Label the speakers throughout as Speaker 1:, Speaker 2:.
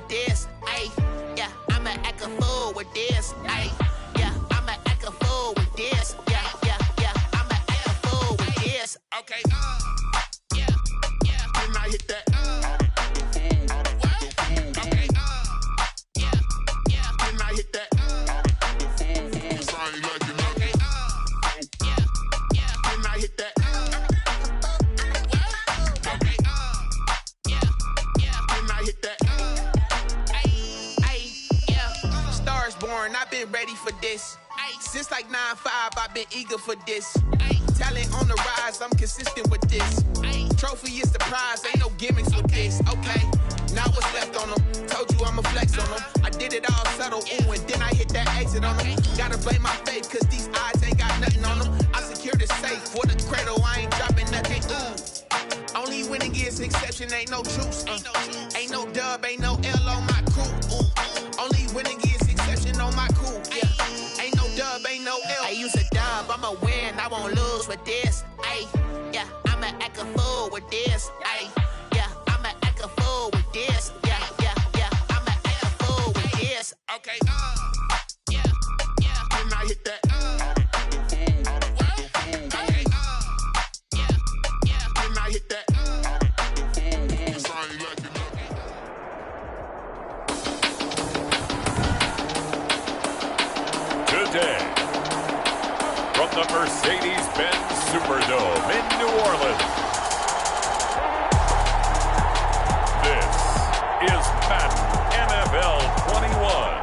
Speaker 1: with this. Ay, yeah, I'ma act a fool with this. Ay, yeah, I'ma act a fool with this. Yeah, yeah, yeah, I'ma act a fool with this. Okay, yeah, yeah, can I hit that? Okay, yeah, yeah, can I hit that? I ain't like it. Okay, yeah, yeah, can I hit that? Okay, yeah, yeah, can I hit that? Ay, yeah, Stars born, I've been ready for this. Since like 9-5, I've been eager for this. Talent on the rise, I'm consistent with this. Trophy is the prize, ain't no gimmicks with this. Okay, now what's left on them? Told you I'ma flex on them. I did it all subtle, ooh, and then I hit that exit on them. Gotta blame my faith, cause these eyes ain't got nothing on them. I secure the safe for the cradle, I ain't dropping nothing, ooh. Only winning is exception, ain't no truce. Ain't no dub, ain't no L on my crew, ooh. Only winning is exception on my crew, yeah. Ain't no dub, ain't no L. I use a dub, I'ma win, I won't lose with this. Ay, yeah, I'ma act a fool with this. Ay, yeah, I'ma act a fool with this. Yeah, yeah, yeah, I'ma act a fool with this. Okay, yeah, yeah, can I hit that? Okay, yeah, yeah, can I hit that? I ain't like it.
Speaker 2: Today, from the Mercedes-Benz Superdome in New Orleans, this is Madden NFL 21.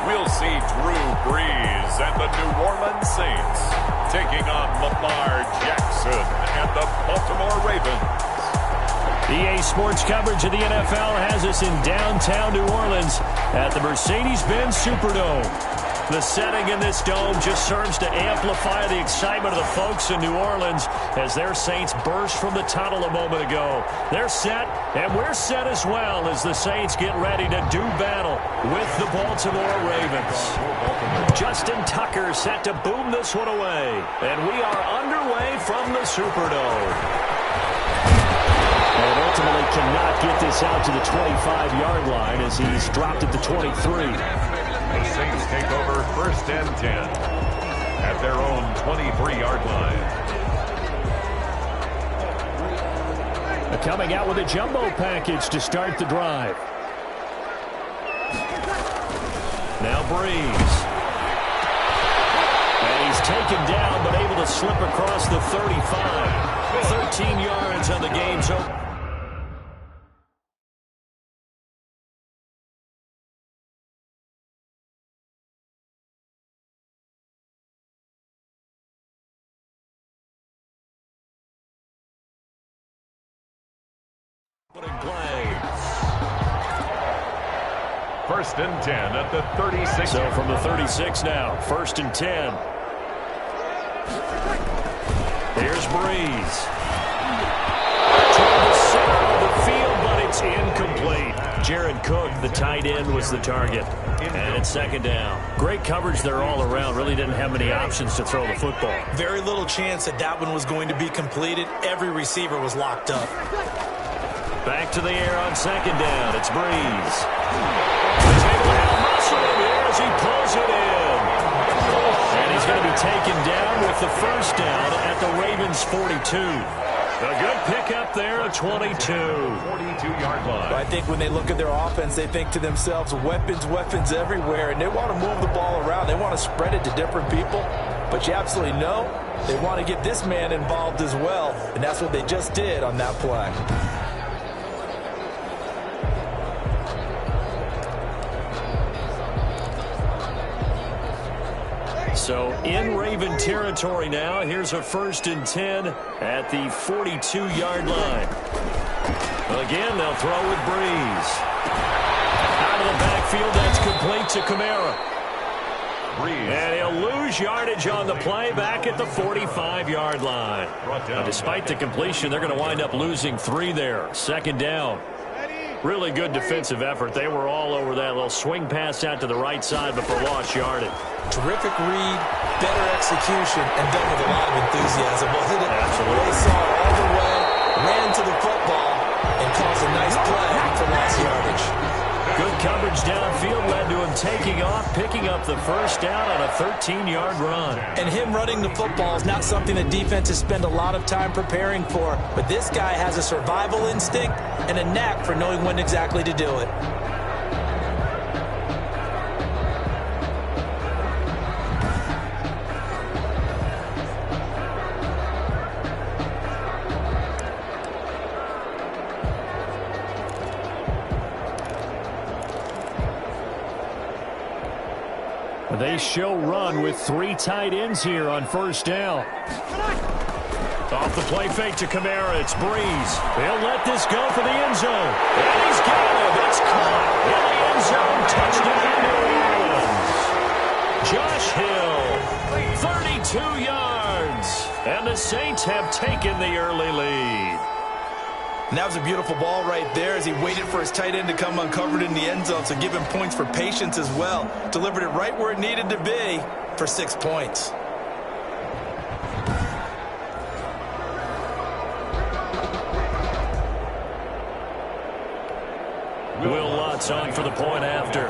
Speaker 2: We'll see Drew Brees and the New Orleans Saints taking on Lamar Jackson and the Baltimore Ravens.
Speaker 3: EA Sports coverage of the NFL has us in downtown New Orleans at the Mercedes-Benz Superdome. The setting in this dome just serves to amplify the excitement of the folks in New Orleans as their Saints burst from the tunnel a moment ago. They're set, and we're set as well as the Saints get ready to do battle with the Baltimore Ravens. Justin Tucker set to boom this one away, and we are underway from the Superdome. And ultimately cannot get this out to the 25-yard line as he's dropped at the 23.
Speaker 2: The Saints take over 1st and 10 at their own 23-yard line.
Speaker 3: Coming out with a jumbo package to start the drive. Now Brees. And he's taken down but able to slip across the 35. 13 yards on the game's open.
Speaker 2: First and 10 at the 36.
Speaker 3: So from the 36 now, 1st and 10. Here's Brees. Toward the center of the field, but it's incomplete. Jared Cook, the tight end, was the target. And it's 2nd down. Great coverage there all around. Really didn't have many options to throw the football.
Speaker 4: Very little chance that one was going to be completed. Every receiver was locked up.
Speaker 3: Back to the air on 2nd down. It's Brees. He's able to have muscle in here as he pulls it in. And he's going to be taken down with the 1st down at the Ravens' 42. A good pickup there, a 22.
Speaker 2: 42-yard line.
Speaker 4: I think when they look at their offense, they think to themselves, weapons, weapons everywhere, and they want to move the ball around. They want to spread it to different people. But you absolutely know they want to get this man involved as well, and that's what they just did on that play.
Speaker 3: So in Raven territory now. Here's a 1st and 10 at the 42-yard line. Again, they'll throw with Brees. Out of the backfield, that's complete to Kamara. And he'll lose yardage on the play back at the 45-yard line. Now, despite the completion, they're going to wind up losing 3 there. Second down. Really good defensive effort. They were all over that little swing pass out to the right side before lost yardage.
Speaker 4: Terrific read, better execution, and done with a lot of enthusiasm, wasn't it?
Speaker 3: Absolutely.
Speaker 4: They saw it all the way, ran to the football, and caused a nice play for lost yardage.
Speaker 3: Good coverage downfield led to him taking off, picking up the first down on a 13-yard run.
Speaker 4: And him running the football is not something that defenses spend a lot of time preparing for. But this guy has a survival instinct and a knack for knowing when exactly to do it.
Speaker 3: They show run with 3 tight ends here on first down. Off the play fake to Kamara. It's Breeze. He'll let this go for the end zone. And he's got it. It's caught in the end zone. Touchdown, New Orleans. Josh Hill, 32 yards. And the Saints have taken the early lead.
Speaker 4: And that was a beautiful ball right there as he waited for his tight end to come uncovered in the end zone, so give him points for patience as well. Delivered it right where it needed to be for 6 points.
Speaker 3: Will Lutz on for the point after.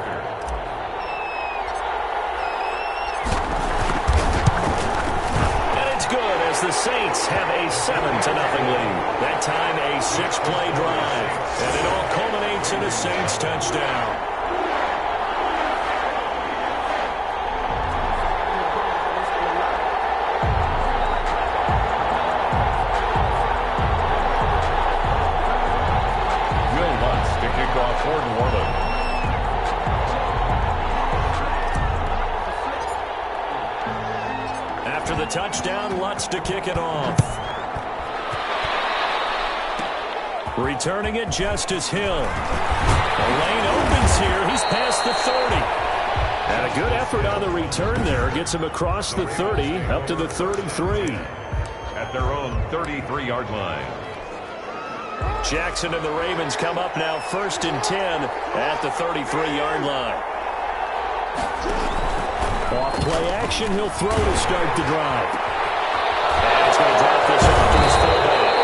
Speaker 3: The Saints have a 7-0 lead. That time a 6-play drive. And it all culminates in a Saints touchdown.
Speaker 2: Will Lutz to kick off for New Orleans.
Speaker 3: After the touchdown, Lutz to kick it off. Returning it, Justice Hill. The lane opens here. He's past the 30. And a good effort on the return there. Gets him across the 30, up to the 33.
Speaker 2: At their own 33-yard line.
Speaker 3: Jackson and the Ravens come up now 1st and 10 at the 33-yard line. Off play action, he'll throw to start the drive. And he's going to drop this off to his fullback.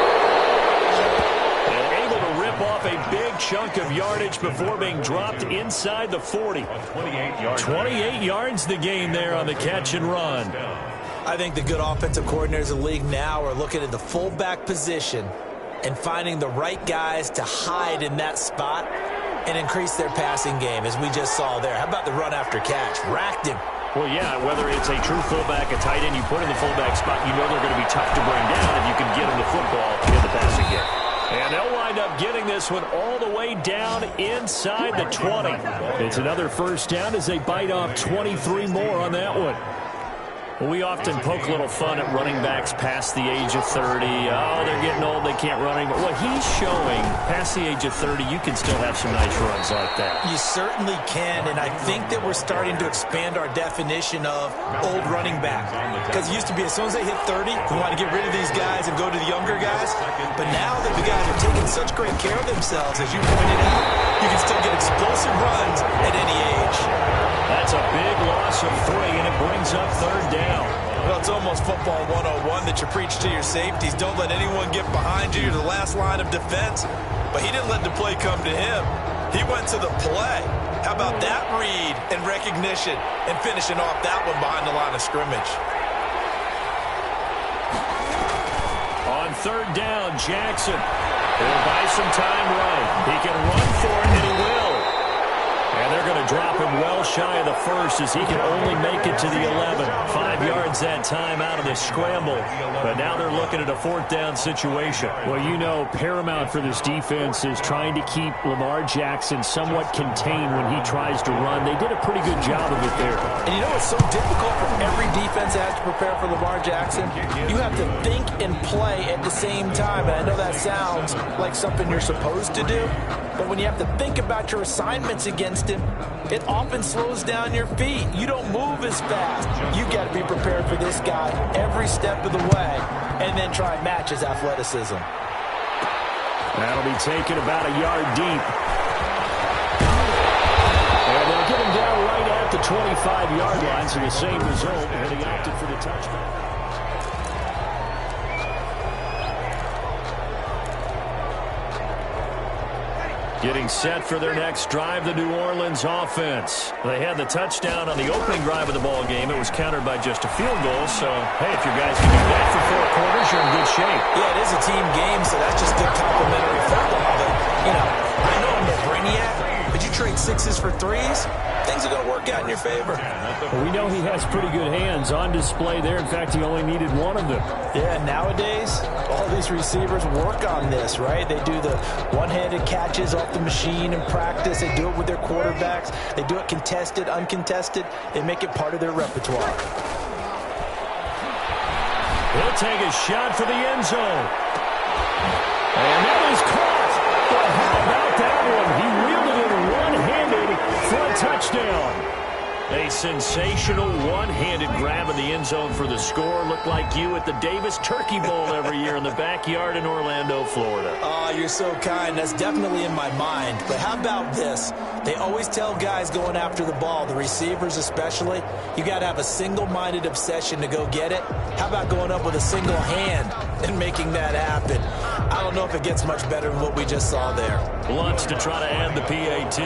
Speaker 3: And able to rip off a big chunk of yardage before being dropped inside the 40. 28 yards the gain there on the catch and run.
Speaker 4: I think the good offensive coordinators in the league now are looking at the fullback position and finding the right guys to hide in that spot and increase their passing game, as we just saw there. How about the run after catch? Racked him.
Speaker 3: Well, yeah, whether it's a true fullback, a tight end, you put in the fullback spot, you know they're going to be tough to bring down if you can get them the football in the passing game. And they'll wind up getting this one all the way down inside the 20. It's another first down as they bite off 23 more on that one. Well, we often poke a little fun at running backs past the age of 30. Oh, they're getting old, they can't run anymore. Well, he's showing past the age of 30, you can still have some nice runs like that.
Speaker 4: You certainly can, and I think that we're starting to expand our definition of old running back. Because it used to be as soon as they hit 30, we want to get rid of these guys and go to the younger guys. But now that the guys are taking such great care of themselves, as you pointed out, you can still get explosive runs at any age.
Speaker 3: That's a big loss of 3, and it brings up 3rd down.
Speaker 4: Well, it's almost football 101 that you preach to your safeties. Don't let anyone get behind you. You're the last line of defense. But he didn't let the play come to him. He went to the play. How about that read and recognition and finishing off that one behind the line of scrimmage?
Speaker 3: On 3rd down, Jackson will buy some time right. He can run for it, and he will. And they're going to drop him well shy of the 1st as he can only make it to the 11. 5 yards that time out of the scramble. But now they're looking at a 4th down situation. Well, you know, paramount for this defense is trying to keep Lamar Jackson somewhat contained when he tries to run. They did a pretty good job of it there.
Speaker 4: And you know, it's so difficult for every defense has to prepare for Lamar Jackson, you have to think and play at the same time. And I know that sounds like something you're supposed to do, but when you have to think about your assignments against him, it often slows down your feet. You don't move as fast. You got to be prepared for this guy every step of the way and then try and match his athleticism.
Speaker 3: That'll be taken about a yard deep. And they'll get him down right at the 25-yard line, so the same result, and he opted for the touchdown. Getting set for their next drive, the New Orleans offense. They had the touchdown on the opening drive of the ball game. It was countered by just a field goal. So, hey, if your guys can do that for 4 quarters, you're in good shape.
Speaker 4: Yeah, it is a team game, so that's just good complimentary football. But, you know, I know I'm no brainiac, but you trade 6s for 3s, things are going to work out in your favor.
Speaker 3: Well, we know he has pretty good hands on display there. In fact, he only needed one of them.
Speaker 4: Yeah, nowadays, all these receivers work on this, right? They do the one-handed catches off the machine in practice. They do it with their quarterbacks. They do it contested, uncontested. They make it part of their repertoire.
Speaker 3: He'll take a shot for the end zone. And that is caught. But how about that one? He wheeled it in one-handed for a touchdown. A sensational one-handed grab in the end zone for the score. Looked like you at the Davis Turkey Bowl every year in the backyard in Orlando, Florida.
Speaker 4: Oh, you're so kind. That's definitely in my mind. But how about this? They always tell guys going after the ball, the receivers especially, you got to have a single-minded obsession to go get it. How about going up with a single hand and making that happen? I don't know if it gets much better than what we just saw there.
Speaker 3: Blunt's to try to add the PAT.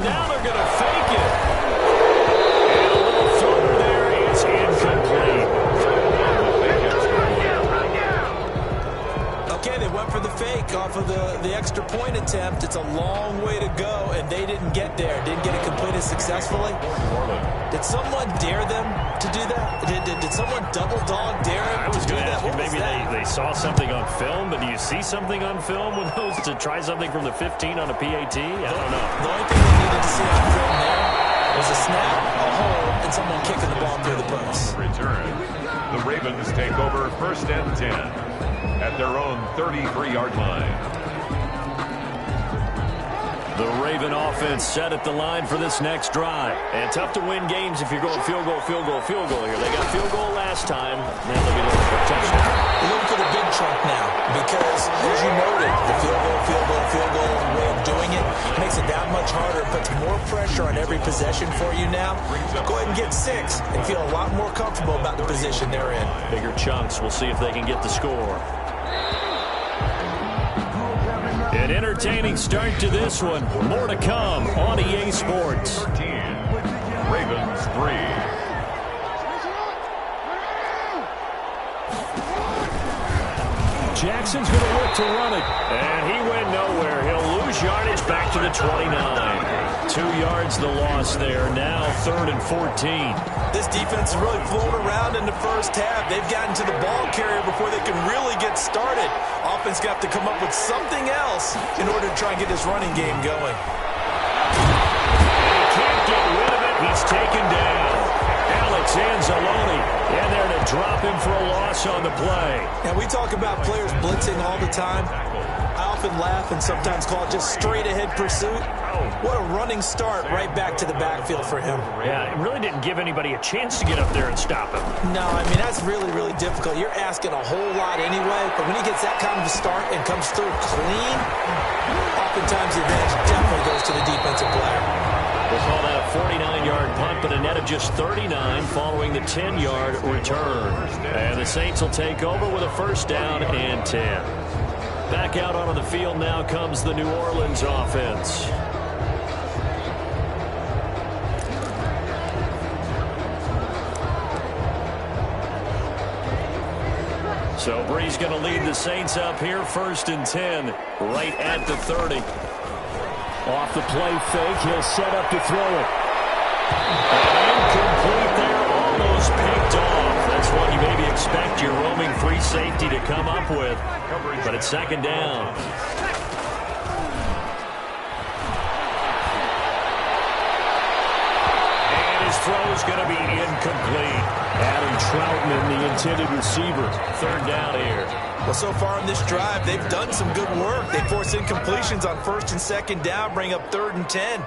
Speaker 3: Now they're going to fake it. And a little throw there is incomplete.
Speaker 4: Okay, they went for the fake off of the extra point attempt. It's a long way to go, and they didn't get there. Didn't get it completed successfully. Did someone dare them to do that? Did someone double dog dare him to do that?
Speaker 3: Maybe they saw something on film, but do you see something on film with those to try something from the 15 on a PAT? I don't know.
Speaker 4: The only thing they needed to see on film there was a snap, a hold, and someone kicking the ball through the post.
Speaker 2: Return. The Ravens take over 1st and 10 at their own 33-yard line.
Speaker 3: The Raven offense set at the line for this next drive. And tough to win games if you're going field goal here. They got field goal last time. Now they'll be looking for a touchdown.
Speaker 4: They're looking for the big chunk now because, as you noted, the field goal way of doing it makes it that much harder. It puts more pressure on every possession for you now. Go ahead and get 6 and feel a lot more comfortable about the position they're in.
Speaker 3: Bigger chunks. We'll see if they can get the score. An entertaining start to this one. More to come on EA Sports.
Speaker 2: 13, Ravens 3.
Speaker 3: Jackson's going to look to run it. And he went nowhere. He'll lose yardage back to the 29. 2 yards the loss there. Now 3rd and 14.
Speaker 4: This defense is really flown around in the first half. They've gotten to the ball carrier before they can really get started. Offense got to come up with something else in order to try and get this running game going.
Speaker 3: He can't get rid of it. He's taken down. Alex Anzalone in there to drop him for a loss on the play.
Speaker 4: Now, we talk about players blitzing all the time. I often laugh and sometimes call it just straight-ahead pursuit. What a running start right back to the backfield for him.
Speaker 3: Yeah, it really didn't give anybody a chance to get up there and stop him.
Speaker 4: No, I mean, that's really, really difficult. You're asking a whole lot anyway, but when he gets that kind of a start and comes through clean, oftentimes the advantage definitely goes to the defensive player.
Speaker 3: We'll call that a 49-yard punt, but a net of just 39 following the 10-yard return. And the Saints will take over with a 1st down and 10. Back out onto the field now comes the New Orleans offense. So Bree's going to lead the Saints up here, 1st and 10, right at the 30. Off the play fake, he'll set up to throw it. Incomplete there, almost picked off. That's what you maybe expect your roaming free safety to come up with, but it's 2nd down. is going to be incomplete. Adam Troutman, the intended receiver. Third down here.
Speaker 4: Well, so far in this drive, they've done some good work. They force incompletions on first and second down, bring up 3rd and 10.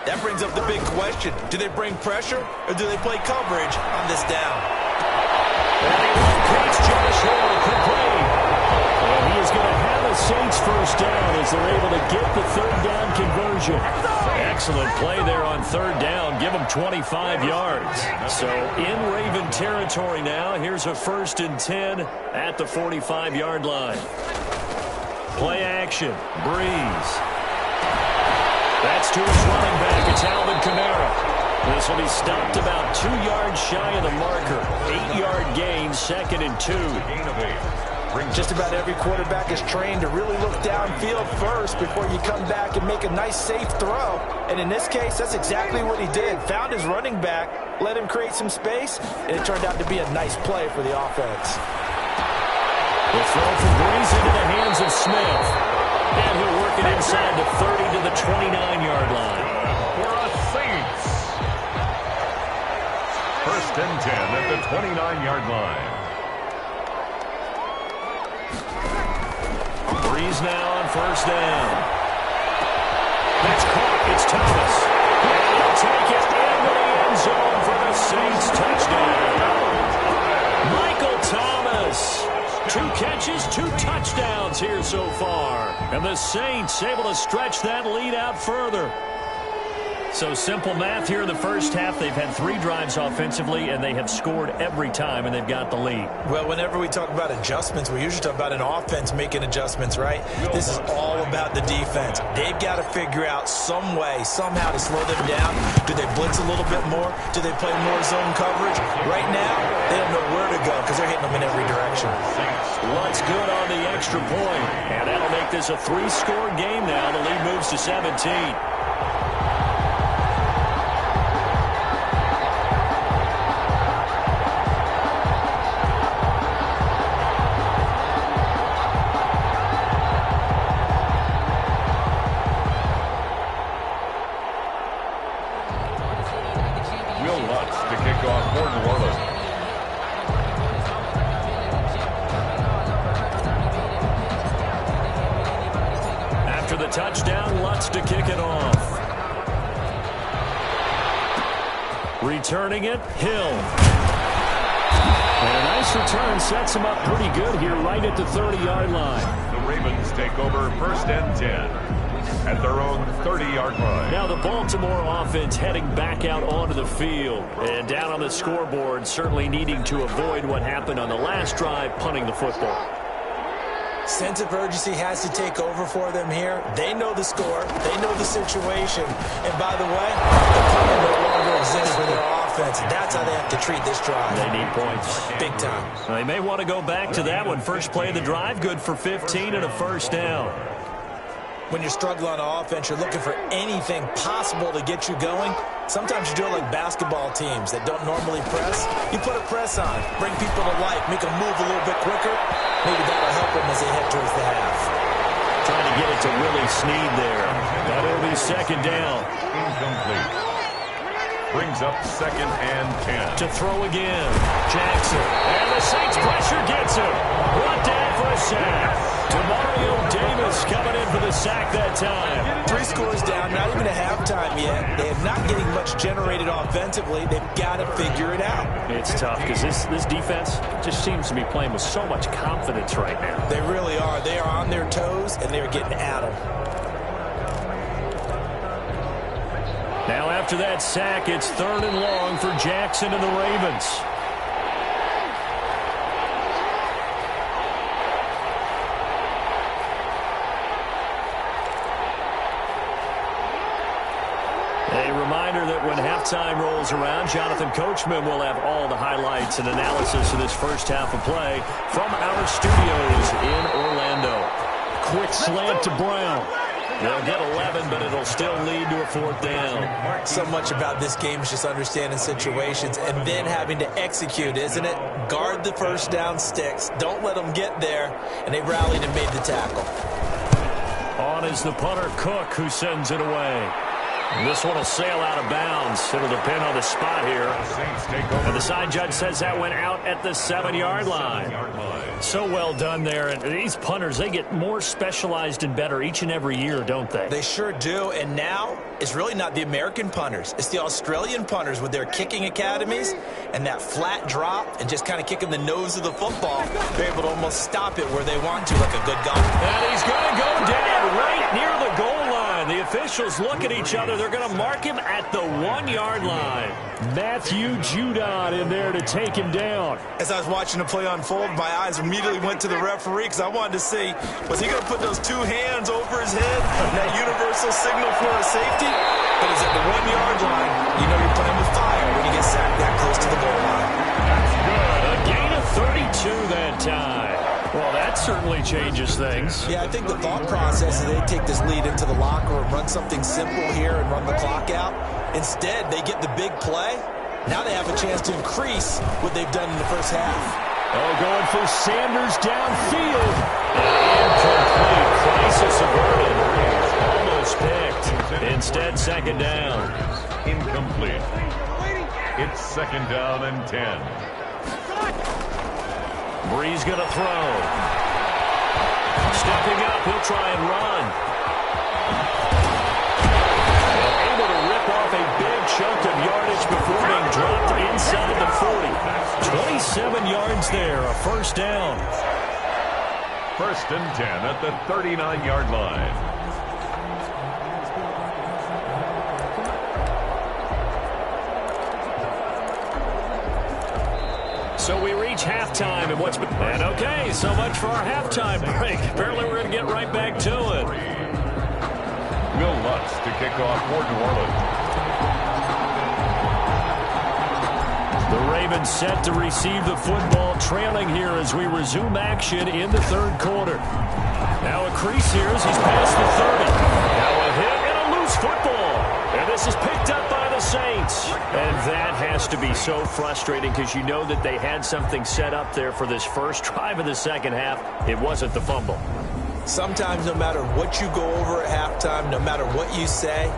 Speaker 4: That brings up the big question. Do they bring pressure or do they play coverage on this down?
Speaker 3: And he locates Josh Hill, complete. And he is going to have a Saints first down as they're able to get the 3rd down conversion. Excellent play there on 3rd down. Give them 25 yards. So in Raven territory now. Here's a 1st and 10 at the 45-yard line. Play action. Breeze. That's to his running back. It's Alvin Kamara. This will be stopped about 2 yards shy of the marker. 8-yard gain, 2nd and 2.
Speaker 4: Just about every quarterback is trained to really look downfield first before you come back and make a nice, safe throw. And in this case, that's exactly what he did. Found his running back, let him create some space, and it turned out to be a nice play for the offense.
Speaker 3: The throw from Breeze into the hands of Smith. And he'll work it inside the 30 to the 29-yard line.
Speaker 2: For a Saints. 1st and 10 at the 29-yard line.
Speaker 3: Breeze now on 1st down. That's caught. It's Thomas. And he'll take it into the end zone for the Saints touchdown. Michael Thomas. 2 catches, 2 touchdowns here so far. And the Saints able to stretch that lead out further. So simple math here in the first half. They've had 3 drives offensively, and they have scored every time, and they've got the lead.
Speaker 4: Well, whenever we talk about adjustments, we usually talk about an offense making adjustments, right? This is all about the defense. They've got to figure out some way, somehow to slow them down. Do they blitz a little bit more? Do they play more zone coverage? Right now, they don't know where to go because they're hitting them in every direction.
Speaker 3: What's good on the extra point? And that'll make this a 3-score game now. The lead moves to 17. Touchdown, Lutz to kick it off. Returning it, Hill. And a nice return sets him up pretty good here right at the 30-yard line.
Speaker 2: The Ravens take over 1st and 10 at their own 30-yard line.
Speaker 3: Now the Baltimore offense heading back out onto the field. And down on the scoreboard, certainly needing to avoid what happened on the last drive, punting the football.
Speaker 4: Sense of urgency has to take over for them here. They know the score. They know the situation. And by the way, the punter no longer exists for their offense. That's how they have to treat this drive.
Speaker 3: They need points.
Speaker 4: Big time.
Speaker 3: They may want to go back to that one. First play of the drive, good for 15 and a 1st down.
Speaker 4: When you're struggling on offense, you're looking for anything possible to get you going. Sometimes you do it like basketball teams that don't normally press. You put a press on, bring people to life, make them move a little bit quicker. Maybe that'll help them as they head towards the half.
Speaker 3: Trying to get it to Willie Snead there. That'll be 2nd down.
Speaker 2: Incomplete. Brings up 2nd and 10.
Speaker 3: To throw again. Jackson. And the Saints pressure gets him. Brought down for a sack. Demario Davis coming in for the sack that time.
Speaker 4: 3 scores down, not even a halftime yet. They are not getting much generated offensively. They've got to figure it out.
Speaker 3: It's tough because this defense just seems to be playing with so much confidence right now.
Speaker 4: They really are. They are on their toes, and they're getting at them.
Speaker 3: Now after that sack, it's 3rd and long for Jackson and the Ravens. A reminder that when halftime rolls around, Jonathan Coachman will have all the highlights and analysis of this first half of play from our studios in Orlando. Quick slant to Brown. They'll get 11, but it'll still lead to a 4th down.
Speaker 4: So much about this game is just understanding situations and then having to execute, isn't it? Guard the first down sticks. Don't let them get there. And they rallied and made the tackle.
Speaker 3: On is the punter, Cook, who sends it away. This one will sail out of bounds. It'll depend on the spot here. And the side judge says that went out at the 7-yard line. So well done there. And these punters, they get more specialized and better each and every year, don't they?
Speaker 4: They sure do. And now it's really not the American punters. It's the Australian punters with their kicking academies and that flat drop and just kind of kicking the nose of the football. They're able to almost stop it where they want to, like a good golfer.
Speaker 3: And he's going to go down right near the goal line. The officials look at each other. They're going to mark him at the 1-yard line. Matthew Judon in there to take him down.
Speaker 4: As I was watching the play unfold, my eyes immediately went to the referee because I wanted to see, was he going to put those 2 hands over his head, that universal signal for a safety? But he's at the 1-yard line. You know you're playing with fire when you get sacked that close to the goal line.
Speaker 3: That's good. A gain of 32 that time. Well, that certainly changes things.
Speaker 4: Yeah, I think the thought process is they take this lead into the locker room, run something simple here and run the clock out. Instead, they get the big play. Now they have a chance to increase what they've done in the first half.
Speaker 3: Oh, going for Sanders downfield. Incomplete. Crisis averted. Almost picked. Instead, second down.
Speaker 2: Incomplete. It's second down and 10.
Speaker 3: Breeze going to throw. Stepping up, he'll try and run. Able to rip off a big chunk of yardage before being dropped inside the 40. 27 yards there, a first down.
Speaker 2: First and 10 at the 39-yard line.
Speaker 3: So we reach halftime, and and okay, so much for our halftime break. Apparently we're going to get right back to it.
Speaker 2: Will Lutz to kick off for New Orleans.
Speaker 3: The Ravens set to receive the football, trailing here as we resume action in the third quarter. Now a crease here as he's past the 30. Now a hit and a loose football. And this is picked up by the Saints. And that has to be so frustrating because you know that they had something set up there for this first drive of the second half. It wasn't the fumble.
Speaker 4: Sometimes no matter what you go over at halftime, no matter what you say,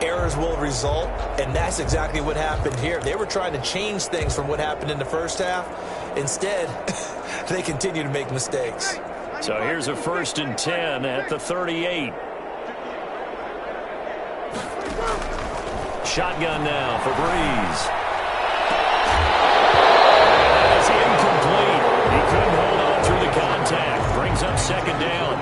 Speaker 4: errors will result, and that's exactly what happened here. They were trying to change things from what happened in the first half. Instead, they continue to make mistakes.
Speaker 3: So here's a first and 10 at the 38. Shotgun now for Breeze. That is incomplete. He couldn't hold on through the contact. Brings up second down.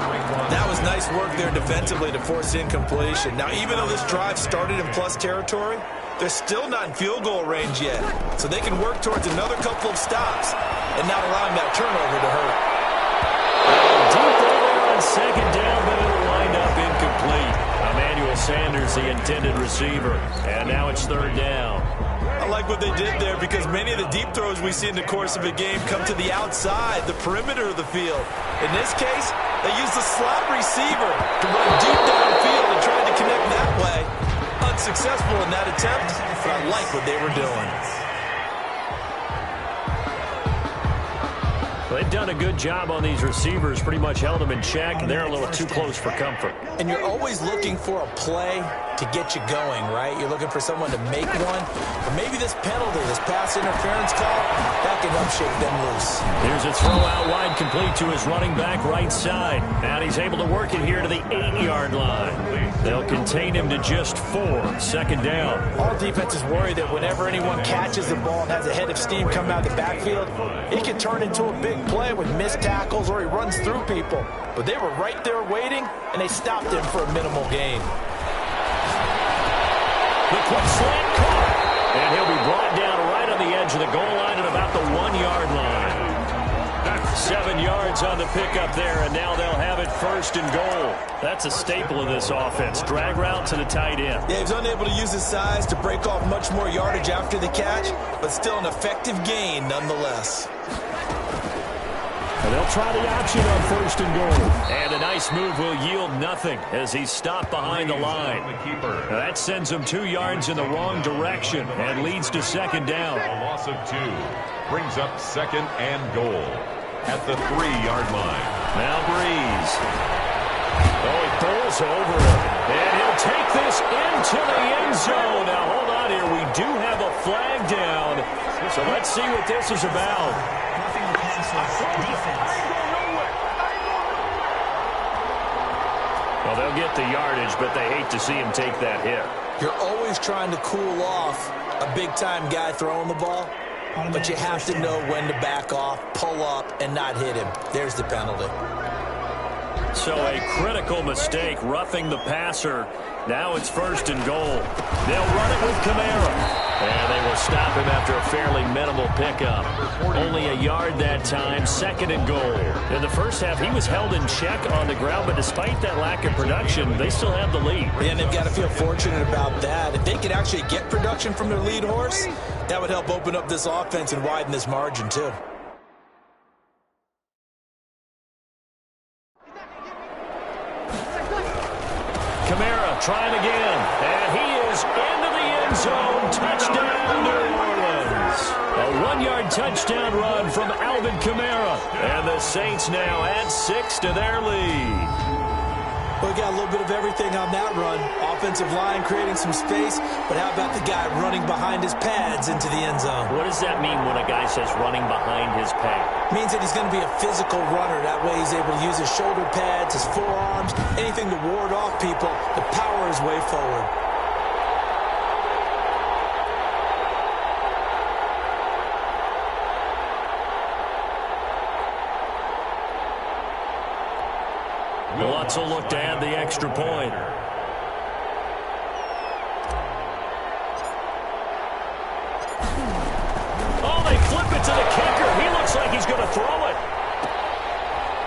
Speaker 4: That was nice work there defensively to force incompletion. Now, even though this drive started in plus territory, they're still not in field goal range yet. So they can work towards another couple of stops and not allowing that turnover to hurt.
Speaker 3: Deep there on second down, but it'll wind up incomplete. Emmanuel Sanders, the intended receiver. And now it's third down.
Speaker 4: I like what they did there because many of the deep throws we see in the course of a game come to the outside, the perimeter of the field. In this case, they used the slot receiver to run deep downfield and tried to connect that way. Unsuccessful in that attempt, but I like what they were doing.
Speaker 3: Well, they've done a good job on these receivers, pretty much held them in check, and they're a little too close for comfort.
Speaker 4: And you're always looking for a play to get you going, right? You're looking for someone to make one. But maybe this penalty, this pass interference call, that can help shake them loose.
Speaker 3: Here's a throw out wide, complete to his running back right side. And he's able to work it here to the 8-yard line. They'll contain him to just 4. Second down.
Speaker 4: All defenses worry that whenever anyone catches the ball and has a head of steam come out of the backfield, it can turn into a big play with missed tackles or he runs through people. But they were right there waiting, and they stopped him for a minimal gain.
Speaker 3: The quick slant caught, and he'll be brought down right on the edge of the goal line at about the 1-yard line. 7 yards on the pickup there, and now they'll have it first and goal. That's a staple of this offense. Drag route to the tight end.
Speaker 4: Yeah, he's unable to use his size to break off much more yardage after the catch, but still an effective gain nonetheless.
Speaker 3: And they'll try the option on first and goal. And a nice move will yield nothing as he's stopped behind the line. Now that sends him 2 yards in the wrong direction and leads to second down.
Speaker 2: A loss of 2 brings up second and goal at the 3-yard line.
Speaker 3: Now Breeze. Oh, he throws over it. And he'll take this into the end zone. Now, hold on here. We do have a flag down. So let's see what this is about. Well, they'll get the yardage, but they hate to see him take that hit.
Speaker 4: You're always trying to cool off a big-time guy throwing the ball, but you have to know when to back off, pull up, and not hit him. There's the penalty.
Speaker 3: So a critical mistake, roughing the passer. Now it's 1st and goal. They'll run it with Kamara. And they will stop him after a fairly minimal pickup. Only a yard that time, 2nd and goal. In the first half, he was held in check on the ground, but despite that lack of production, they still have the lead.
Speaker 4: And they've got to feel fortunate about that. If they could actually get production from their lead horse, that would help open up this offense and widen this margin, too.
Speaker 3: Kamara trying again, and he is into the end zone. Touchdown, New Orleans. A 1-yard touchdown run from Alvin Kamara. And the Saints now add 6 to their lead.
Speaker 4: Well, we got a little bit of everything on that run. Offensive line creating some space, but how about the guy running behind his pads into the end zone?
Speaker 3: What does that mean when a guy says running behind his pad?
Speaker 4: Means that he's going to be a physical runner. That way he's able to use his shoulder pads, his forearms, anything to ward off people. The power is way forward.
Speaker 3: Lutz will look to add the extra point. Oh, they flip it to the kicker. He looks like he's going to throw it.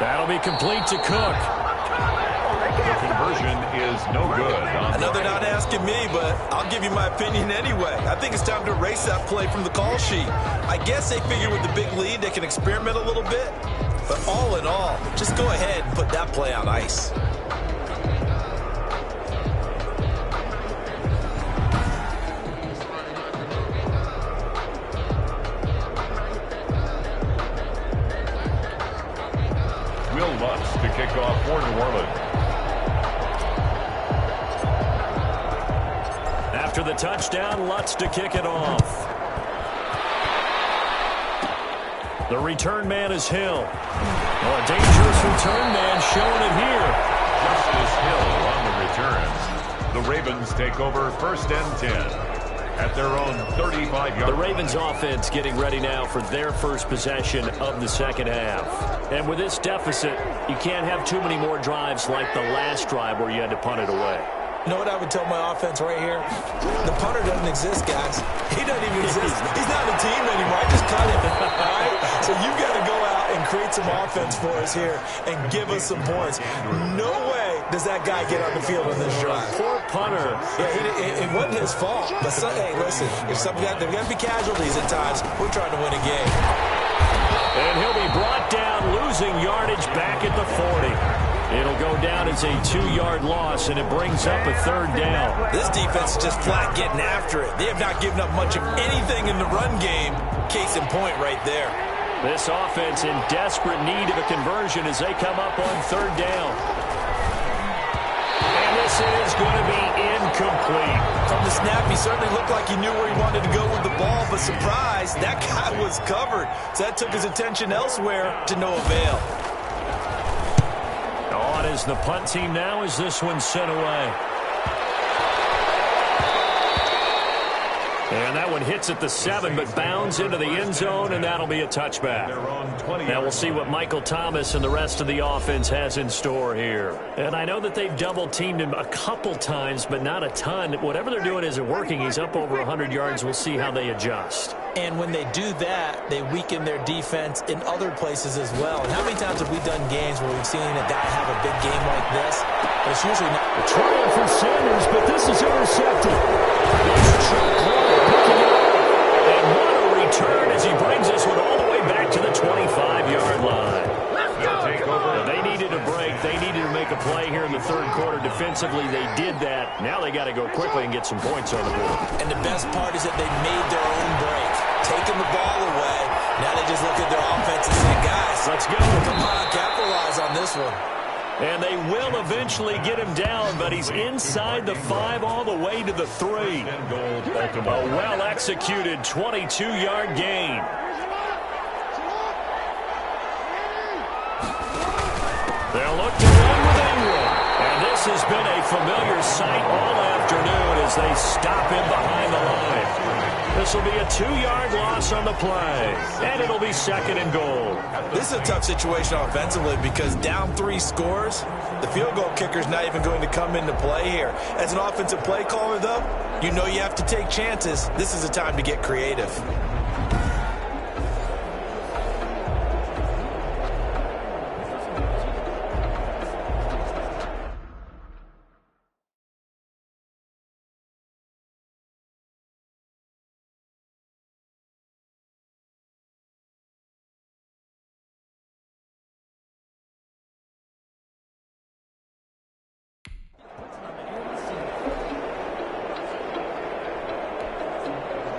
Speaker 3: That'll be complete to Cook.
Speaker 2: The conversion is no good.
Speaker 4: Another not asking me, but I'll give you my opinion anyway. I think it's time to erase that play from the call sheet. I guess they figure with the big lead they can experiment a little bit. But all in all, just go ahead and put that play on ice.
Speaker 2: Will Lutz to kick off for New Orleans.
Speaker 3: After the touchdown, Lutz to kick it off. The return man is Hill. Oh, a dangerous return man showing it here.
Speaker 2: Justice Hill on the returns. The Ravens take over 1st and 10 at their own 35-yard.
Speaker 3: The Ravens offense getting ready now for their first possession of the second half. And with this deficit, you can't have too many more drives like the last drive where you had to punt it away.
Speaker 4: You know what I would tell my offense right here? The punter doesn't exist, guys. He doesn't even exist. He's not a team anymore. I just cut him. All right? So you got to go out and create some offense for us here and give us some points. No way does that guy get on the field on this drive.
Speaker 3: Poor punter.
Speaker 4: Yeah, it wasn't his fault. But, hey, listen, if there's got to be casualties at times. We're trying to win a game.
Speaker 3: And he'll be brought down, losing yardage back at the 40. It'll go down as a 2-yard loss, and it brings up a 3rd down.
Speaker 4: This defense is just flat getting after it. They have not given up much of anything in the run game. Case in point right there.
Speaker 3: This offense in desperate need of a conversion as they come up on 3rd down. And this is going to be incomplete.
Speaker 4: From the snap, he certainly looked like he knew where he wanted to go with the ball, but surprise, that guy was covered. So that took his attention elsewhere to no avail.
Speaker 3: On is the punt team now as this one's sent away. And that one hits at the 7, but bounds into the end zone, and that'll be a touchback. Now we'll see what Michael Thomas and the rest of the offense has in store here. And I know that they've double-teamed him a couple times, but not a ton. Whatever they're doing isn't working. He's up over 100 yards. We'll see how they adjust.
Speaker 4: And when they do that, they weaken their defense in other places as well. And how many times have we done games where we've seen a guy have a big game like this? But it's usually not.
Speaker 3: A trial for Sanders, but this is intercepted. It's Chuck Clark picking it up. And what a return as he brings this one all the way back to the 25-yard line. They needed a break. They needed to make a play here in the 3rd quarter. Defensively, they did that. Now they got to go quickly and get some points on the board.
Speaker 4: And the best part is that they made their own break. Taking the ball away. Now they just look at their offense and say, guys,
Speaker 3: let's go.
Speaker 4: Come on, capitalize on this one.
Speaker 3: And they will eventually get him down, but he's inside the 5 all the way to the 3. A well-executed 22-yard gain. They'll look to run with Ingram. And this has been a familiar sight all afternoon as they stop him behind the line. This will be a 2-yard loss on the play, and it'll be 2nd and goal.
Speaker 4: This is a tough situation offensively because down 3 scores, the field goal kicker's not even going to come into play here. As an offensive play caller, though, you know you have to take chances. This is a time to get creative.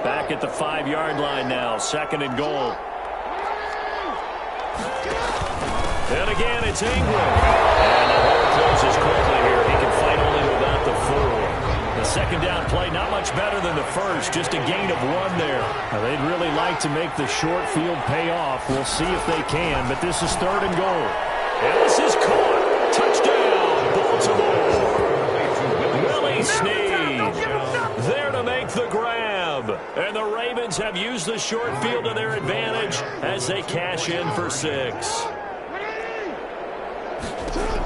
Speaker 3: Back at the 5-yard line now, 2nd and goal. And again, it's Ingram. And the hole closes quickly here. He can fight only to about the 4. The 2nd down play, not much better than the first, just a gain of 1 there. Now, they'd really like to make the short field pay off. We'll see if they can, but this is 3rd and goal. And this is caught. Touchdown, Baltimore. Willie Snead there to make the grab. And the Ravens have used the short field to their advantage as they cash in for 6.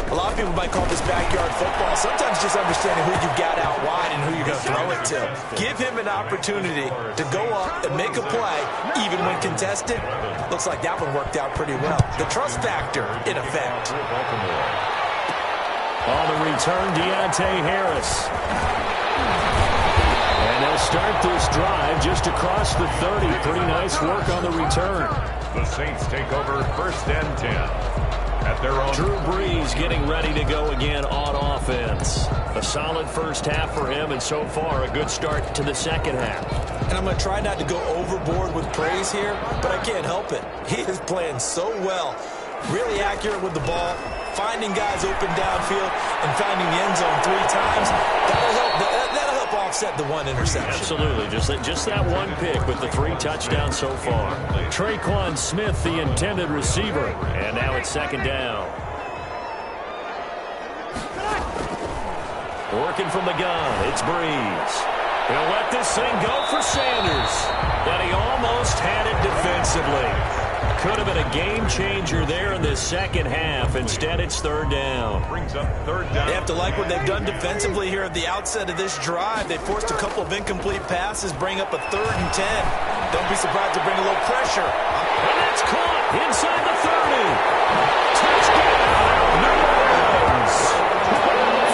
Speaker 4: A lot of people might call this backyard football. Sometimes just understanding who you've got out wide and who you're going to throw it to. Give him an opportunity to go up and make a play, even when contested. Looks like that one worked out pretty well. The trust factor in effect.
Speaker 3: On the return, Deontay Harris. And they'll start this drive just across the 30. Pretty nice work on the return.
Speaker 2: The Saints take over 1st and 10. At their own.
Speaker 3: Drew Brees getting ready to go again on offense. A solid first half for him, and so far a good start to the 2nd half.
Speaker 4: And I'm going to try not to go overboard with praise here, but I can't help it. He is playing so well. Really accurate with the ball, finding guys open downfield, and finding the end zone 3 times. That'll help offset the 1 interception.
Speaker 3: Absolutely. Just that 1 pick with the 3 touchdowns so far. Traquan Smith, the intended receiver. And now it's 2nd down. Working from the gun, it's Brees. He'll let this thing go for Sanders. But he almost had it defensively. Could have been a game changer there in this 2nd half. Instead, it's 3rd down.
Speaker 2: Brings up 3rd down.
Speaker 4: They have to like what they've done defensively here at the outset of this drive. They forced a couple of incomplete passes, bring up a 3rd and 10. Don't be surprised to bring a little pressure.
Speaker 3: And that's caught inside the 30. Touchdown, New Orleans.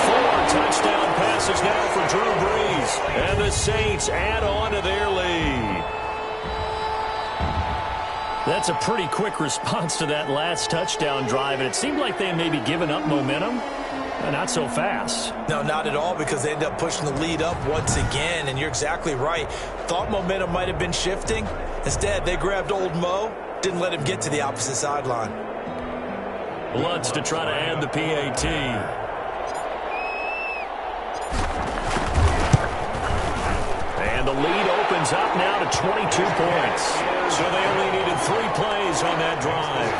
Speaker 3: 4 touchdown passes now for Drew Brees. And the Saints add on to their lead. That's a pretty quick response to that last touchdown drive, and it seemed like they may be giving up momentum. Not so fast.
Speaker 4: No, not at all, because they end up pushing the lead up once again, and you're exactly right. Thought momentum might have been shifting. Instead, they grabbed old Mo, didn't let him get to the opposite sideline.
Speaker 3: Lutz to try to add the PAT. And the lead opens up now to 22 points. So they only needed 3 plays on that drive.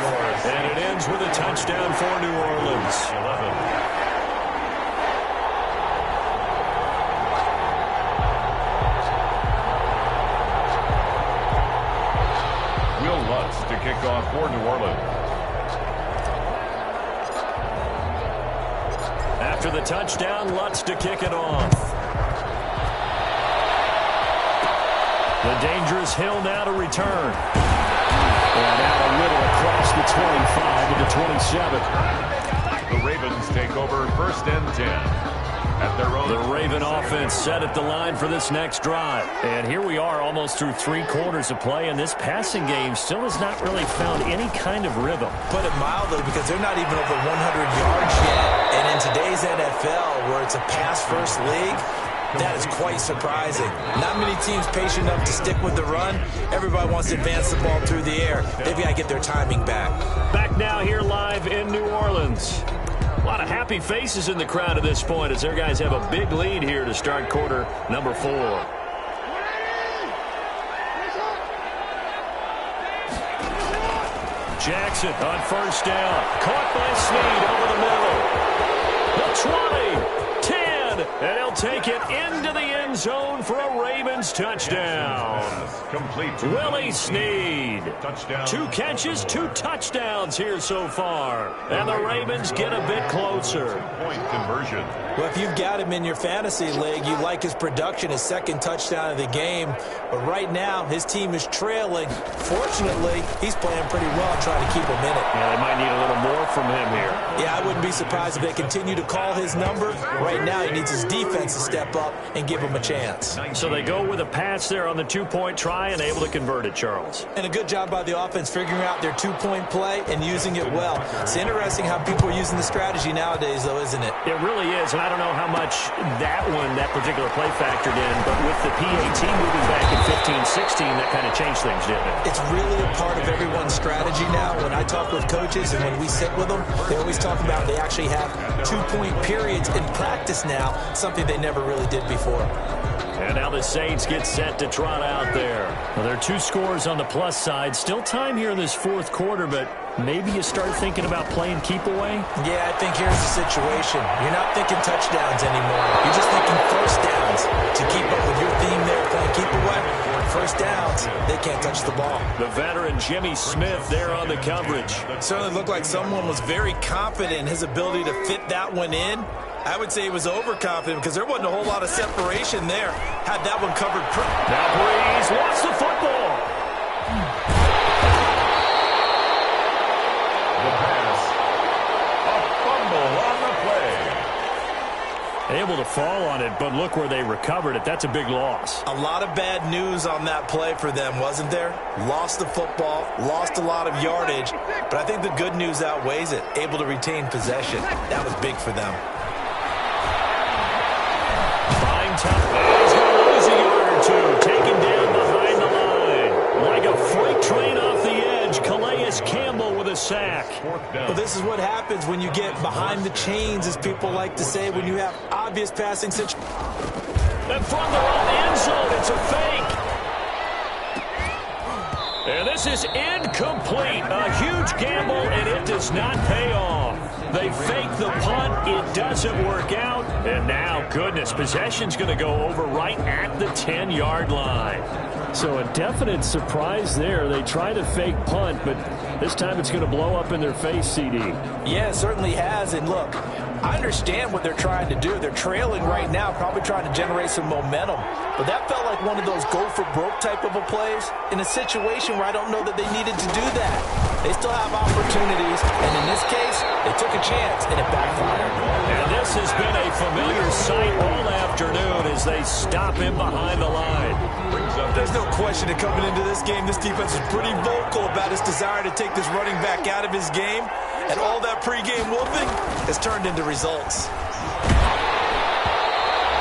Speaker 3: And it ends with a touchdown for New Orleans.
Speaker 2: Will Lutz to kick off for New Orleans.
Speaker 3: After the touchdown, Lutz to kick it off. The dangerous Hill now to return. And out a little across the 25 to the 27.
Speaker 2: The Ravens take over 1st and 10. At their own.
Speaker 3: The Raven offense set at the line for this next drive. And here we are almost through 3 quarters of play, and this passing game still has not really found any kind of rhythm.
Speaker 4: Put it mildly, because they're not even over 100 yards yet. And in today's NFL, where it's a pass-first league, that is quite surprising. Not many teams patient enough to stick with the run. Everybody wants to advance the ball through the air. They've got to get their timing back.
Speaker 3: Back now here live in New Orleans. A lot of happy faces in the crowd at this point as their guys have a big lead here to start quarter number 4. Jackson on first down. Caught by Snead over the middle. The 20, 10, and he'll take it into the end zone for a Ravens touchdown. Willie Snead. 2 catches, 2 touchdowns here so far. And the Ravens get a bit closer.
Speaker 2: Point conversion.
Speaker 4: Well, if you've got him in your fantasy league, you like his production, his second touchdown of the game. But right now, his team is trailing. Fortunately, he's playing pretty well trying to keep him in it.
Speaker 3: Yeah, they might need a little more from him here.
Speaker 4: Yeah, I wouldn't be surprised if they continue to call his number. Right now, he needs his defense to step up and give him a chance.
Speaker 3: So they go with a pass there on the 2-point try and able to convert it, Charles.
Speaker 4: And a good job by the offense figuring out their 2-point play and using it well. It's interesting how people are using the strategy nowadays, though, isn't it?
Speaker 3: It really is, and I don't know how much that particular play factored in, but with the PAT moving back in 15-16, that kind of changed things, didn't it?
Speaker 4: It's really a part of everyone's strategy now. When I talk with coaches and when we sit with them, they always talk about they actually have 2-point periods in practice now, something they never really did before.
Speaker 3: And now the Saints get set to trot out there. Well, there are 2 scores on the plus side. Still time here in this 4th quarter, but maybe you start thinking about playing keep away?
Speaker 4: Yeah, I think here's the situation. You're not thinking touchdowns anymore. You're just thinking first downs. To keep up with your theme there, playing keep away. First downs, they can't touch the ball.
Speaker 3: The veteran Jimmy Smith there on the coverage.
Speaker 4: Certainly looked like someone was very confident in his ability to fit that one in. I would say he was overconfident because there wasn't a whole lot of separation there. Had that one covered.
Speaker 3: Now Breeze wants the football.
Speaker 2: The pass. A fumble on the play.
Speaker 3: Able to fall on it, but look where they recovered it. That's a big loss.
Speaker 4: A lot of bad news on that play for them, wasn't there? Lost the football, lost a lot of yardage, but I think the good news outweighs it. Able to retain possession. That was big for them.
Speaker 3: He's going to lose a yard or 2. Taken down behind the line. Like a freight train off the edge. Calais Campbell with a sack.
Speaker 4: Well, this is what happens when you get behind the chains, as people like to say, when you have obvious passing situations.
Speaker 3: And from their own end zone, it's a fake. And this is incomplete. A huge gamble, and it does not pay off. They fake the punt. It doesn't work out. And now, goodness, possession's going to go over right at the 10-yard line. So a definite surprise there. They try to fake punt, but this time it's going to blow up in their face, CD.
Speaker 4: Yeah, it certainly has. And look, I understand what they're trying to do. They're trailing right now, probably trying to generate some momentum. But that felt like one of those go-for-broke type of a plays in a situation where I don't know that they needed to do that. They still have opportunities, and in this case, they took a chance, and it backfired.
Speaker 3: And this has been a familiar sight all afternoon as they stop him behind the line.
Speaker 4: There's no question that coming into this game, this defense is pretty vocal about its desire to take this running back out of his game, and all that pregame whooping has turned into results.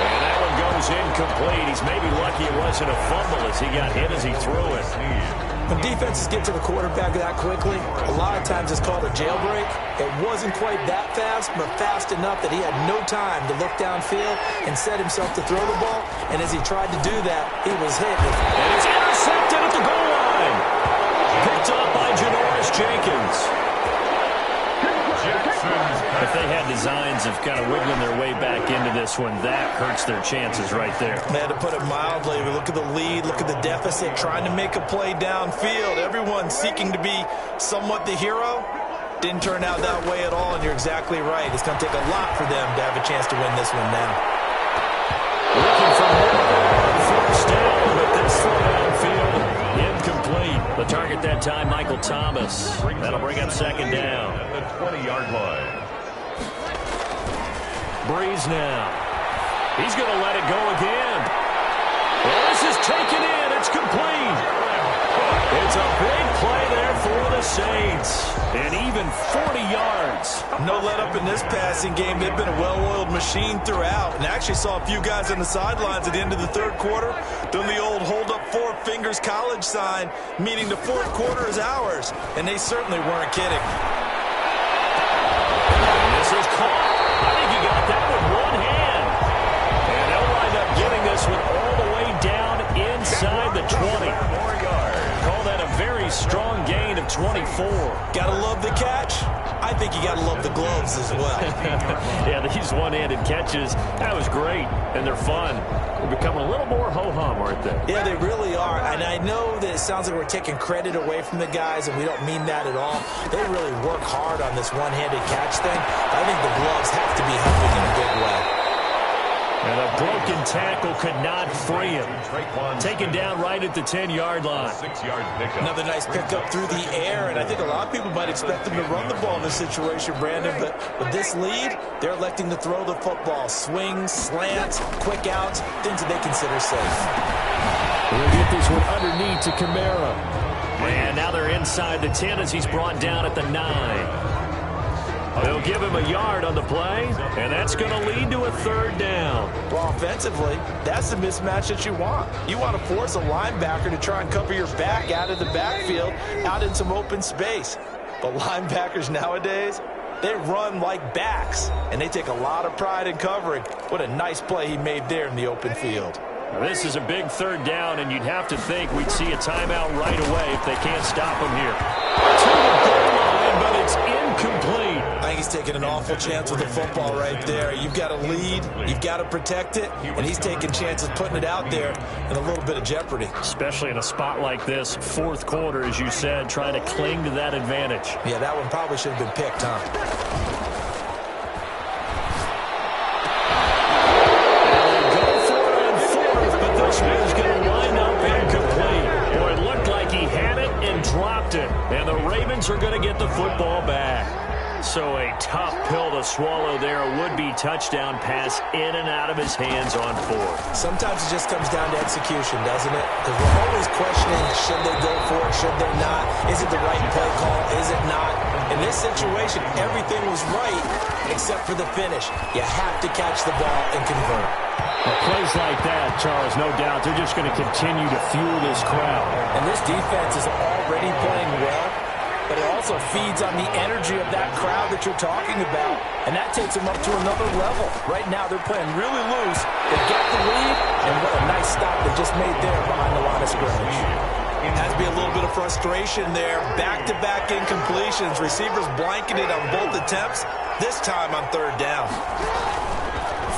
Speaker 3: And that one goes incomplete. He's maybe lucky it wasn't a fumble as he got hit as he threw it.
Speaker 4: When defenses get to the quarterback that quickly, a lot of times it's called a jailbreak. It wasn't quite that fast, but fast enough that he had no time to look downfield and set himself to throw the ball. And as he tried to do that, he was hit.
Speaker 3: And it's intercepted at the goal line. Picked up by Janoris Jenkins. If they had designs of kind of wiggling their way back into this one, that hurts their chances right there.
Speaker 4: Man, to put it mildly, we look at the lead, look at the deficit, trying to make a play downfield. Everyone seeking to be somewhat the hero. Didn't turn out that way at all, and you're exactly right. It's going to take a lot for them to have a chance to win this one now.
Speaker 3: Looking for more first down, but this throw downfield incomplete. The target that time, Michael Thomas. That'll bring up second down.
Speaker 2: At the 20-yard line.
Speaker 3: Breeze now. He's going to let it go again. Well, this is taken in. It's complete. It's a big play there for the Saints. And even 40 yards.
Speaker 4: No let up in this passing game. They've been a well-oiled machine throughout. And I actually saw a few guys on the sidelines at the end of the third quarter doing the old hold up 4 fingers college sign, meaning the fourth quarter is ours. And they certainly weren't kidding.
Speaker 3: And this is caught. 24.
Speaker 4: Gotta love the catch. I think you gotta love the gloves as well.
Speaker 3: Yeah, these one-handed catches, that was great, and they're fun. They're becoming a little more ho-hum, aren't they?
Speaker 4: Yeah, they really are, and I know that it sounds like we're taking credit away from the guys, and we don't mean that at all. They really work hard on this one-handed catch thing. I think the gloves have to be helping in a big way.
Speaker 3: And a broken tackle could not free him. Taken down right at the 10-yard line.
Speaker 4: Another nice pickup through the air, and I think a lot of people might expect them to run the ball in this situation, Brandon, but with this lead, they're electing to throw the football. Swings, slants, quick outs, things that they consider safe.
Speaker 3: We'll get this one underneath to Kamara. And now they're inside the 10 as he's brought down at the 9. They'll give him a yard on the play, and that's going to lead to a 3rd down.
Speaker 4: Well, offensively, that's the mismatch that you want. You want to force a linebacker to try and cover your back out of the backfield, out in some open space. But linebackers nowadays, they run like backs, and they take a lot of pride in covering. What a nice play he made there in the open field.
Speaker 3: Now, this is a big 3rd down, and you'd have to think we'd see a timeout right away if they can't stop him here. To the goal line, but it's incomplete.
Speaker 4: I think he's taking an awful chance with the football right there. You've got to lead, you've got to protect it, and he's taking chances putting it out there in a little bit of jeopardy.
Speaker 3: Especially in a spot like this, 4th quarter, as you said, trying to cling to that advantage.
Speaker 4: Yeah, that one probably should have been picked, huh?
Speaker 3: Is going to wind up incomplete. Boy, it looked like he had it and dropped it. And the Ravens are going to get the football back. So a tough pill to swallow there. A would-be touchdown pass in and out of his hands on 4th.
Speaker 4: Sometimes it just comes down to execution, doesn't it? Because we're always questioning, should they go for it, should they not? Is it the right play call? Is it not? In this situation, everything was right except for the finish. You have to catch the ball and convert.
Speaker 3: Well, plays like that, Charles, no doubt, they're just going to continue to fuel this crowd.
Speaker 4: And this defense is already playing well, but it also feeds on the energy of that crowd that you're talking about, and that takes them up to another level. Right now, they're playing really loose. They've got the lead, and what a nice stop they just made there behind the line of scrimmage. Has to be a little bit of frustration there. Back-to-back incompletions. Receivers blanketed on both attempts, this time on 3rd down.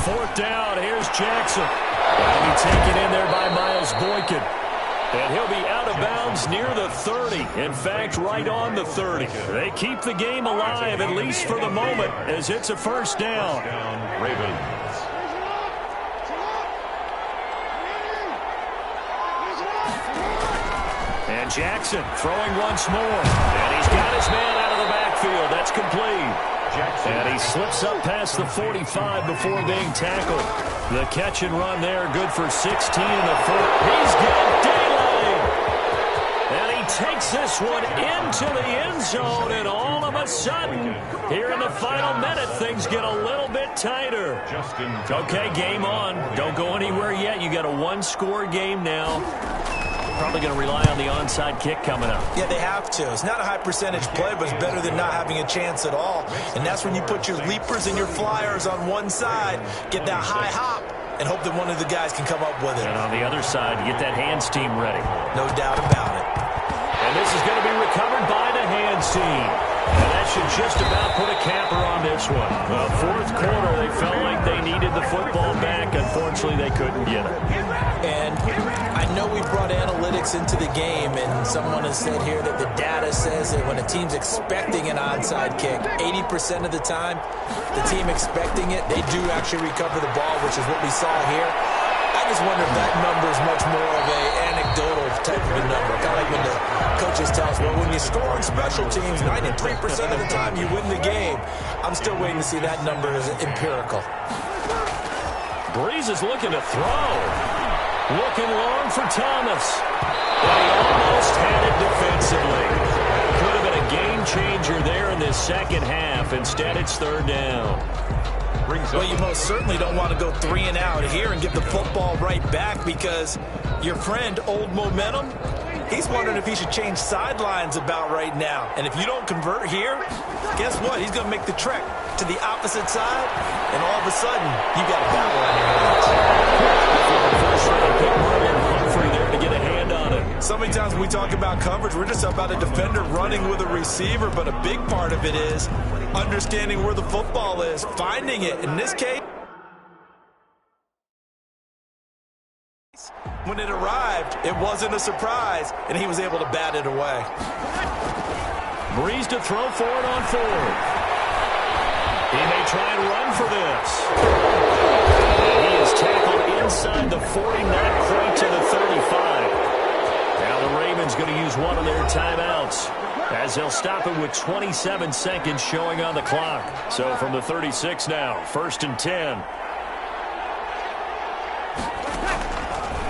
Speaker 3: 4th down, here's Jackson. That'll be taken in there by Miles Boykin. And he'll be out of bounds near the 30. In fact, right on the 30. They keep the game alive, at least for the moment, as it's a 1st down.
Speaker 2: Ravens.
Speaker 3: And Jackson throwing once more. And he's got his man out of the backfield. That's complete. And he slips up past the 45 before being tackled. The catch and run there, good for 16 in the 4th. He's got daylight. And he takes this one into the end zone, and all of a sudden, here in the final minute, things get a little bit tighter. Okay, game on. Don't go anywhere yet. You got a 1-score game now. Probably going to rely on the onside kick coming up.
Speaker 4: Yeah, they have to. It's not a high percentage play, but it's better than not having a chance at all. And that's when you put your leapers and your flyers on one side, get that high hop, and hope that one of the guys can come up with it.
Speaker 3: And on the other side, get that hands team ready.
Speaker 4: No doubt about it.
Speaker 3: And this is going to be recovered by the hands team. And that should just about put a capper on this one. Well, 4th quarter, they felt like they needed the football back. Unfortunately, they couldn't get it.
Speaker 4: And I know we brought analytics into the game, and someone has said here that the data says that when a team's expecting an onside kick, 80% of the time, the team expecting it, they do actually recover the ball, which is what we saw here. I just wonder if that number is much more of an anecdotal type of a number. Kind of like when the coaches tell us, well, when you score on special teams, 93% of the time you win the game. I'm still waiting to see that number as empirical.
Speaker 3: Breeze is looking to throw. Looking long for Thomas. But he almost had it defensively. Could have been a game changer there in this 2nd half. Instead, it's 3rd down.
Speaker 4: Well, you most certainly don't want to go 3 and out here and get the football right back, because your friend, Old Momentum, he's wondering if he should change sidelines about right now. And if you don't convert here, guess what? He's going to make the trek to the opposite side, and all of a sudden, you got a battle on your hands.
Speaker 3: First round pick, Marlon Humphrey there to get a hand on it.
Speaker 4: Some of times when we talk about coverage, we're just about a defender running with a receiver, but a big part of it is understanding where the football is, finding it. In this case, when it arrived, it wasn't a surprise, and he was able to bat it away.
Speaker 3: Breeze to throw for it on fourth. He may try and run for this. He is tackled inside the 40, not quite to the 35. Now the Ravens going to use one of their timeouts, as they'll stop it with 27 seconds showing on the clock. So from the 36 now, 1st and 10.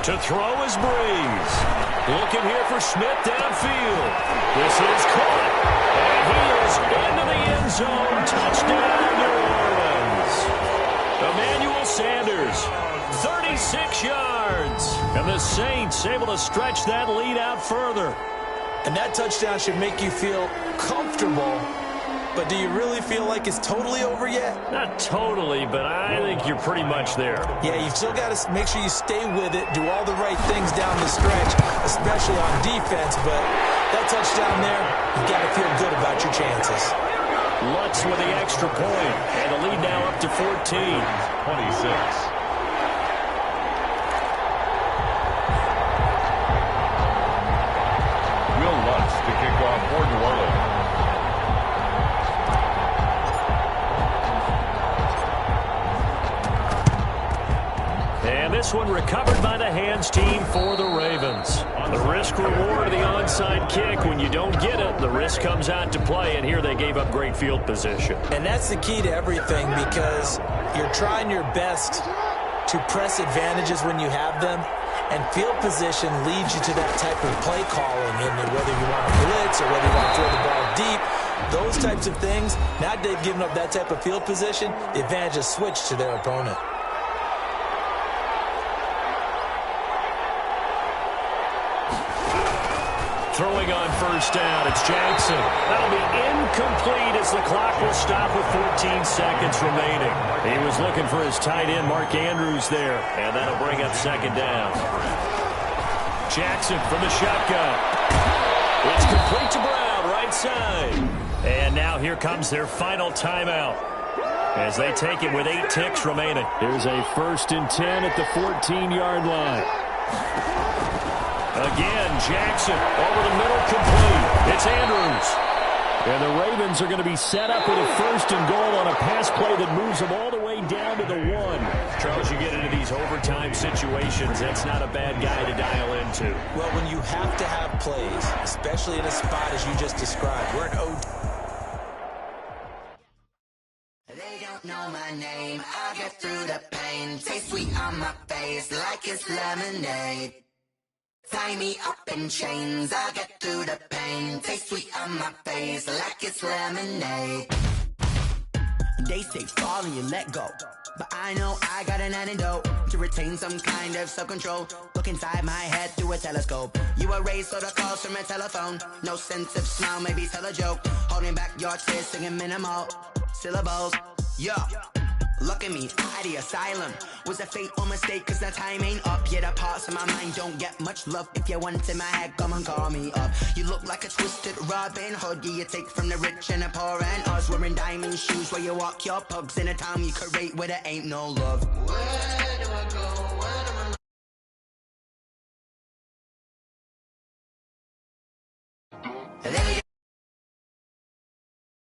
Speaker 3: To throw is Breeze. Looking here for Smith downfield. This is caught. And he is into the end zone. Touchdown, New Orleans. Emmanuel Sanders, 36 yards. And the Saints able to stretch that lead out further.
Speaker 4: And that touchdown should make you feel comfortable. But do you really feel like it's totally over yet?
Speaker 3: Not totally, but I think you're pretty much there.
Speaker 4: Yeah, you've still got to make sure you stay with it, do all the right things down the stretch, especially on defense. But that touchdown there, you've got to feel good about your chances.
Speaker 3: Lutz with the extra point, and the lead now up to 14. 26.
Speaker 2: To kick off for New Orleans.
Speaker 3: And this one recovered by the hands team for the Ravens. The risk reward of the onside kick. When you don't get it, the risk comes out to play, and here they gave up great field position.
Speaker 4: And that's the key to everything, because you're trying your best to press advantages when you have them. And field position leads you to that type of play calling, and whether you want to blitz or whether you want to throw the ball deep, those types of things. Now they've given up that type of field position, the advantage is switched to their opponent.
Speaker 3: Throwing on 1st down, it's Jackson. That'll be incomplete as the clock will stop with 14 seconds remaining. He was looking for his tight end, Mark Andrews, there, and that'll bring up 2nd down. Jackson from the shotgun. It's complete to Brown, right side. And now here comes their final timeout, as they take it with 8 ticks remaining. Here's a 1st and 10 at the 14-yard line. Again, Jackson over the middle, complete. It's Andrews. And the Ravens are going to be set up with a 1st and goal on a pass play that moves them all the way down to the 1. Charles, you get into these overtime situations, that's not a bad guy to dial into.
Speaker 4: Well, when you have to have plays, especially in a spot as you just described, we're an OT.
Speaker 5: They don't know my name, I get through the pain. Taste sweet on my face like it's lemonade. Tie me up in chains, I get through the pain. Taste sweet on my face like it's lemonade. They say fall and you let go, but I know I got an antidote to retain some kind of self-control. Look inside my head through a telescope. You erase all the calls from a telephone. No sense of smile, maybe tell a joke. Holding back your tears, singing minimal syllables. Yo, look at me, out the asylum. Was a fate or mistake, cause the time ain't up. Yet the parts of my mind don't get much love. If you want in my head, come and call me up. You look like a twisted Robin Hood. Yeah, you take from the rich and the poor and us. Wearing diamond shoes where you walk your pugs in a town you create where there ain't no love. Where do I go?